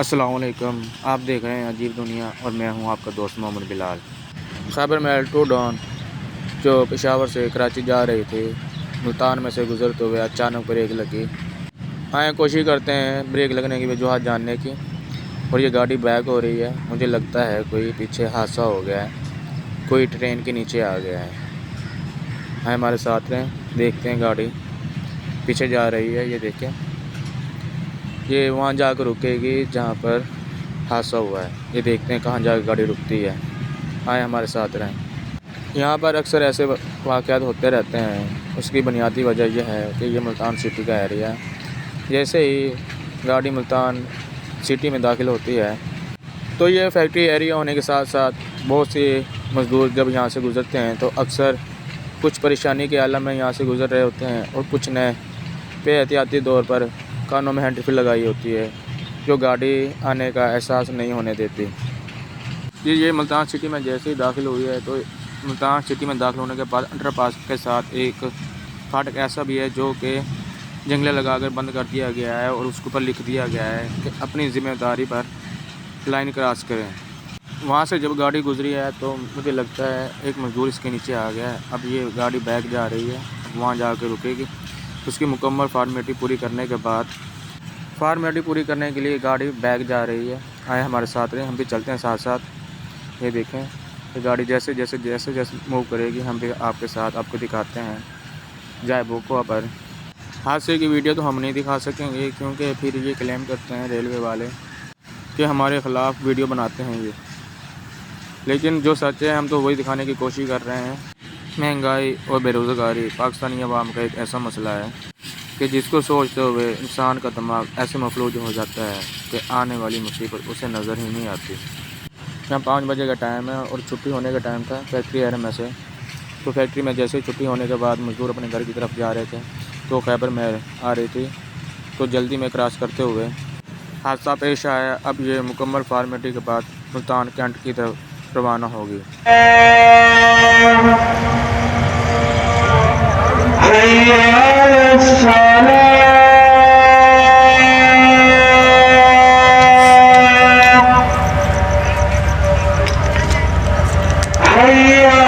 अस्सलाम वालेकुम। आप देख रहे हैं अजीब दुनिया और मैं हूं आपका दोस्त Mohammad Bilal. Khyber mail two down जो पेशावर से कराची जा रही थी, मुल्तान में से गुजरते हुए अचानक ब्रेक लगी। आए कोशिश करते हैं ब्रेक लगने की वजूहत जानने की। और ये गाड़ी बैक हो रही है। मुझे लगता है कोई पीछे हादसा हो गया है, कोई ट्रेन के नीचे आ गया है। आए हमारे साथ रहें, देखते हैं। गाड़ी पीछे जा रही है, ये देखें। ये वहाँ जाकर रुकेगी जहाँ पर हादसा हुआ है। ये देखते हैं कहाँ जाकर गाड़ी रुकती है। आए हमारे साथ रहें। यहाँ पर अक्सर ऐसे वाक़यात होते रहते हैं। उसकी बुनियादी वजह यह है कि ये मुल्तान सिटी का एरिया है। जैसे ही गाड़ी मुल्तान सिटी में दाखिल होती है तो ये फैक्ट्री एरिया होने के साथ साथ बहुत से मज़दूर जब यहाँ से गुज़रते हैं तो अक्सर कुछ परेशानी के आलम में यहाँ से गुज़र रहे होते हैं और कुछ ने एहतियाती तौर पर कानों में हैंड फ्री लगाई होती है जो गाड़ी आने का एहसास नहीं होने देती। ये मुल्तान सिटी में जैसे ही दाखिल हुई है तो मुल्तान सिटी में दाखिल होने के बाद अंडरपास के साथ एक फाटक ऐसा भी है जो कि जंगले लगाकर बंद कर दिया गया है और उसके ऊपर लिख दिया गया है कि अपनी ज़िम्मेदारी पर लाइन क्रॉस करें। वहाँ से जब गाड़ी गुजरी है तो मुझे लगता है एक मजदूर इसके नीचे आ गया है। अब ये गाड़ी बैक जा रही है, वहाँ जाकर रुकेगी। उसकी मुकम्मल फार्मेलिटी पूरी करने के बाद फार्मेलिटी करने के लिए गाड़ी बैक जा रही है। आए हमारे साथ रहे, हम भी चलते हैं साथ साथ। ये देखें कि गाड़ी जैसे जैसे मूव करेगी हम भी आपके साथ आपको दिखाते हैं। जाए बोको पर हादसे की वीडियो तो हम नहीं दिखा सकेंगे क्योंकि फिर ये क्लेम करते हैं रेलवे वाले कि हमारे ख़िलाफ़ वीडियो बनाते हैं ये। लेकिन जो सच है हम तो वही दिखाने की कोशिश कर रहे हैं। महंगाई और बेरोज़गारी पाकिस्तानी अवाम का एक ऐसा मसला है कि जिसको सोचते हुए इंसान का दिमाग ऐसे मफलूज हो जाता है कि आने वाली मुसीबत उसे नज़र ही नहीं आती। यहाँ 5 बजे का टाइम है और छुट्टी होने का टाइम था फैक्ट्री एरिया में से। तो फैक्ट्री में जैसे ही छुट्टी होने के बाद मज़दूर अपने घर की तरफ जा रहे थे तो खैबर मेल आ रही थी। तो जल्दी में क्रॉस करते हुए हादसा पेश आया। अब ये मुकम्मल फार्मेलिटी के बाद मुल्तान कैंट की तरफ रवाना होगी। Hey